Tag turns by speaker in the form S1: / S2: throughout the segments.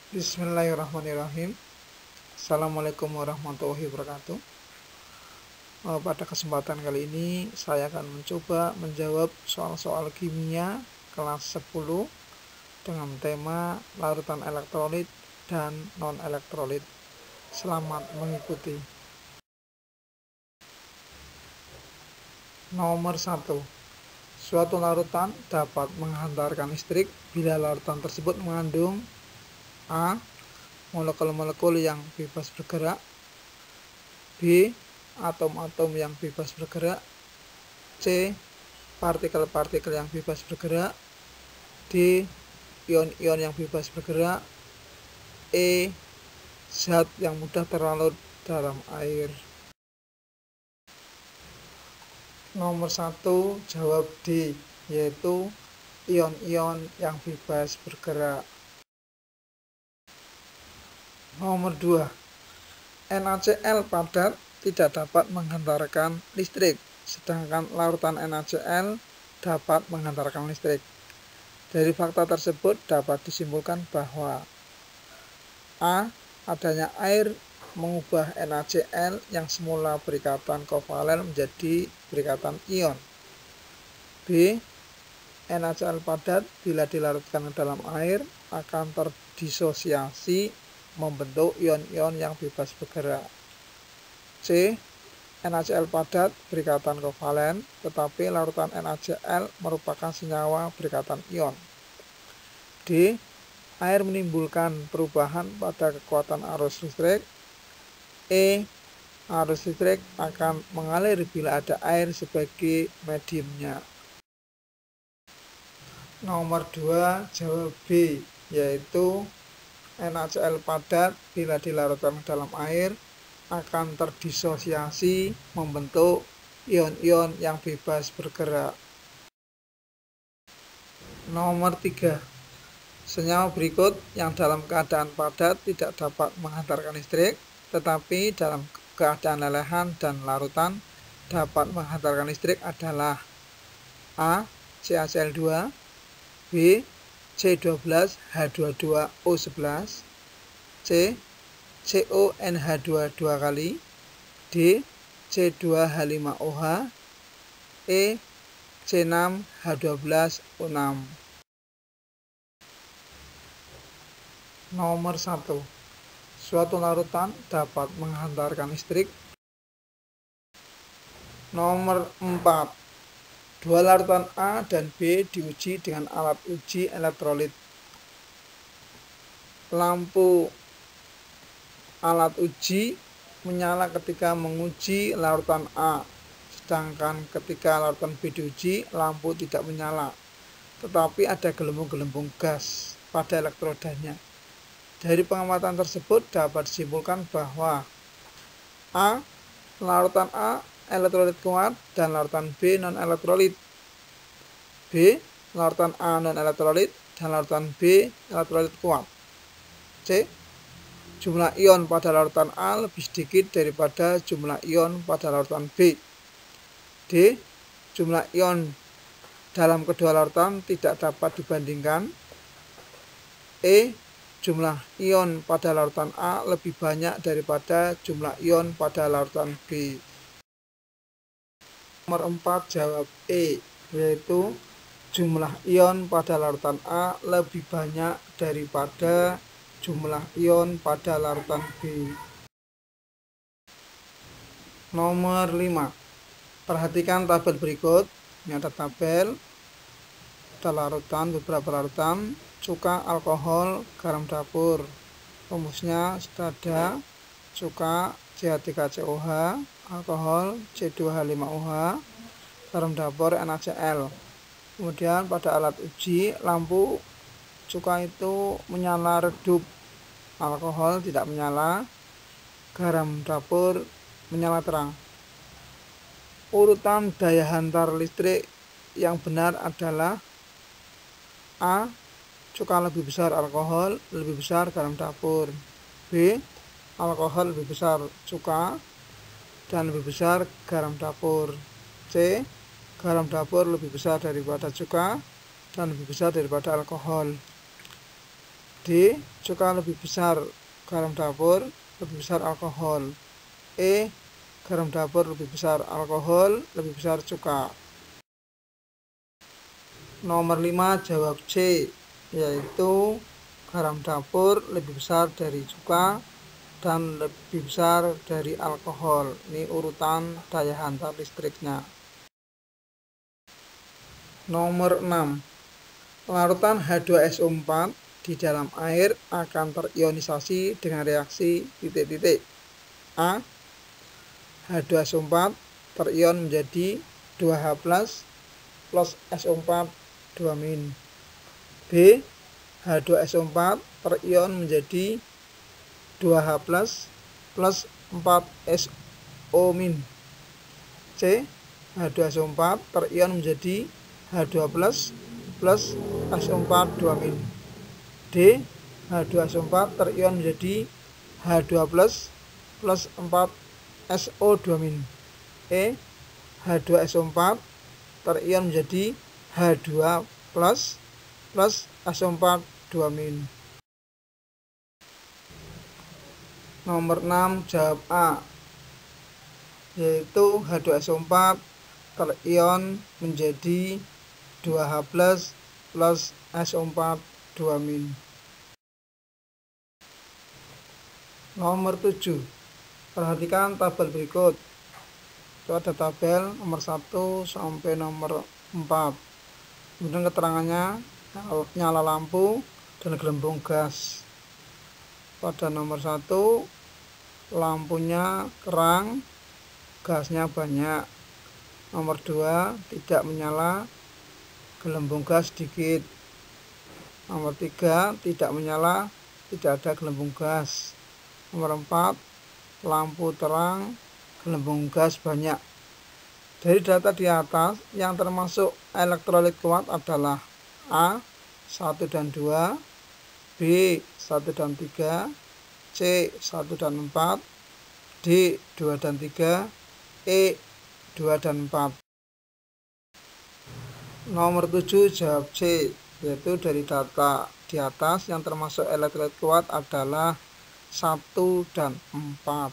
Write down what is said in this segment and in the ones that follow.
S1: Bismillahirrahmanirrahim. Assalamualaikum warahmatullahi wabarakatuh. Pada kesempatan kali ini saya akan mencoba menjawab soal-soal kimia kelas 10 dengan tema larutan elektrolit dan non-elektrolit. Selamat mengikuti. Nomor 1. Suatu larutan dapat menghantarkan listrik bila larutan tersebut mengandung A. Molekul-molekul yang bebas bergerak, B. Atom-atom yang bebas bergerak, C. Partikel-partikel yang bebas bergerak, D. Ion-ion yang bebas bergerak, E. Zat yang mudah terlarut dalam air. Nomor 1 jawab D, yaitu ion-ion yang bebas bergerak. Nomor 2, NaCl padat tidak dapat menghantarkan listrik, sedangkan larutan NaCl dapat menghantarkan listrik. Dari fakta tersebut dapat disimpulkan bahwa A. Adanya air mengubah NaCl yang semula berikatan kovalen menjadi berikatan ion. B. NaCl padat bila dilarutkan ke dalam air akan terdisosiasi membentuk ion-ion yang bebas bergerak. C. NaCl padat berikatan kovalen, tetapi larutan NaCl merupakan senyawa berikatan ion. D. Air menimbulkan perubahan pada kekuatan arus listrik. E. Arus listrik akan mengalir bila ada air sebagai mediumnya. Nomor 2 jawab B, yaitu NaCl padat bila dilarutkan dalam air akan terdisosiasi membentuk ion-ion yang bebas bergerak. Nomor 3. Senyawa berikut yang dalam keadaan padat tidak dapat menghantarkan listrik, tetapi dalam keadaan lelehan dan larutan dapat menghantarkan listrik adalah A. CaCl2, B. C12H22O11, C. CONH2 2 kali, D. C2H5OH, E. C6H12O6. Nomor 1. Suatu larutan dapat menghantarkan listrik. Nomor 4. Dua larutan A dan B diuji dengan alat uji elektrolit. Lampu alat uji menyala ketika menguji larutan A, sedangkan ketika larutan B diuji, lampu tidak menyala, tetapi ada gelembung-gelembung gas pada elektrodanya. Dari pengamatan tersebut dapat disimpulkan bahwa A. Larutan A elektrolit kuat dan larutan B non-elektrolit. B. Larutan A non-elektrolit dan larutan B elektrolit kuat. C. Jumlah ion pada larutan A lebih sedikit daripada jumlah ion pada larutan B. D. Jumlah ion dalam kedua larutan tidak dapat dibandingkan. E. Jumlah ion pada larutan A lebih banyak daripada jumlah ion pada larutan B. Nomor 4 jawab E, yaitu jumlah ion pada larutan A lebih banyak daripada jumlah ion pada larutan B. Nomor 5. Perhatikan tabel berikut. Ini ada tabel, ada larutan, beberapa larutan, cuka, alkohol, garam dapur. Rumusnya sudah ada: cuka CH3COH, alkohol C2H5OH, garam dapur NaCl. Kemudian pada alat uji, lampu cuka itu menyala redup, alkohol tidak menyala, garam dapur menyala terang. Urutan daya hantar listrik yang benar adalah A. Cuka lebih besar alkohol, lebih besar garam dapur. B. Alkohol lebih besar cuka dan lebih besar garam dapur. C. Garam dapur lebih besar daripada cuka dan lebih besar daripada alkohol. D. Cuka lebih besar garam dapur, lebih besar alkohol. E. Garam dapur lebih besar alkohol, lebih besar cuka. Nomor 5 jawab C, yaitu garam dapur lebih besar dari cuka dan lebih besar dari alkohol. Ini urutan daya hantar listriknya. Nomor 6. Larutan H2SO4 di dalam air akan terionisasi dengan reaksi titik-titik. A. H2SO4 terion menjadi 2H plus SO4 2-. B. H2SO4 terion menjadi 2H plus 4SO-. C. H2SO4 terion menjadi H2 plus SO4 2-. D. H2SO4 terion menjadi H2 plus 4SO 2-. E. H2SO4 terion menjadi H2 plus SO4 2-. Nomor 6 jawab A, yaitu H2SO4 terion menjadi 2H plus SO4 2-. Nomor 7. Perhatikan tabel berikut. Itu ada tabel nomor 1 sampai nomor 4. Kemudian keterangannya nyala lampu dan gelembung gas. Pada nomor 1 lampunya kerang, gasnya banyak. Nomor 2 tidak menyala, gelembung gas sedikit. Nomor 3 tidak menyala, tidak ada gelembung gas. Nomor 4 lampu terang, gelembung gas banyak. Dari data di atas yang termasuk elektrolit kuat adalah A. 1 dan 2, B. 1 dan 3, C. 1 dan 4, D. 2 dan 3, E. 2 dan 4. Nomor 7 jawab C, yaitu dari data di atas yang termasuk elektrolit kuat adalah 1 dan 4.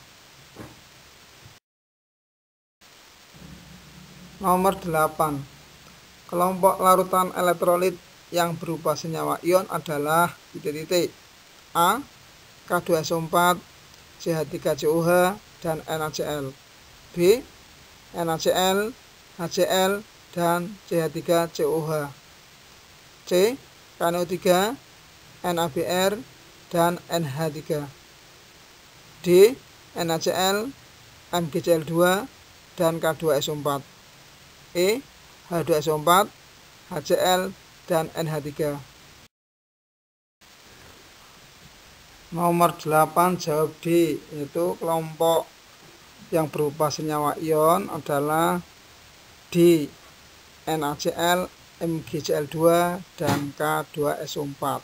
S1: Nomor 8. Kelompok larutan elektrolit yang berupa senyawa ion adalah titik-titik. A. K2SO4, CH3COH, dan NaCl. B. NaCl, HCl, dan CH3COH. C. KNO3, NaBr, dan NH3. D. NaCl, MgCl2, dan K2SO4. E. H2SO4, HCl, dan NH3. Nomor 8 jawab D, yaitu kelompok yang berupa senyawa ion adalah D. NaCl, MgCl2, dan K2SO4.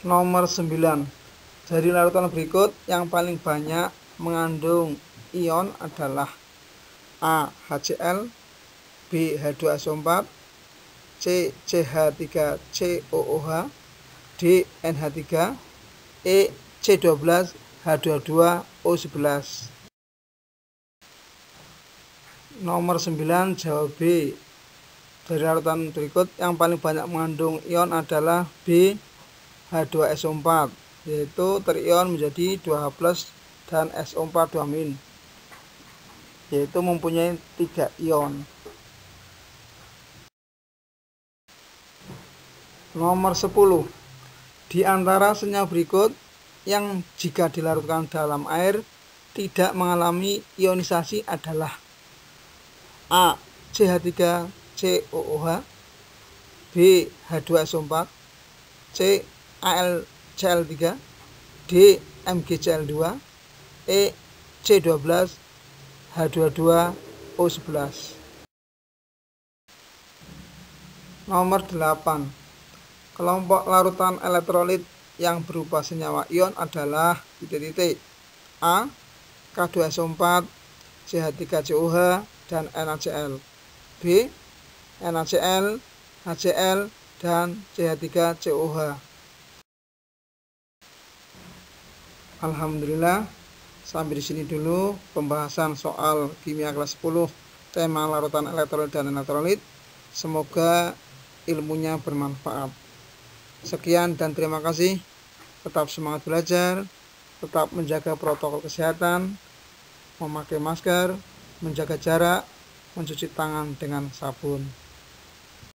S1: Nomor 9. Dari larutan berikut yang paling banyak mengandung ion adalah A. HCl, B. H2SO4, C. CH3COOH, D. NH3, E. C12H22O11. Nomor 9 jawab B. Dari larutan berikut yang paling banyak mengandung ion adalah B. H2SO4, yaitu terion menjadi 2H+ dan SO4 2-, yaitu mempunyai 3 ion. Nomor 10. Di antara senyawa berikut yang jika dilarutkan dalam air tidak mengalami ionisasi adalah A. CH3COOH, B. H2SO4, C. AlCl3, D. MgCl2, E. C12H22O11. Nomor 8. Kelompok larutan elektrolit yang berupa senyawa ion adalah titik-titik. A. K2SO4, CH3COH, dan NaCl. B. NaCl, HCl, dan CH3COH. Alhamdulillah, sampai di sini dulu pembahasan soal kimia kelas 10 tema larutan elektrolit dan elektrolit. Semoga ilmunya bermanfaat. Sekian dan terima kasih. Tetap semangat belajar, tetap menjaga protokol kesehatan, memakai masker, menjaga jarak, mencuci tangan dengan sabun.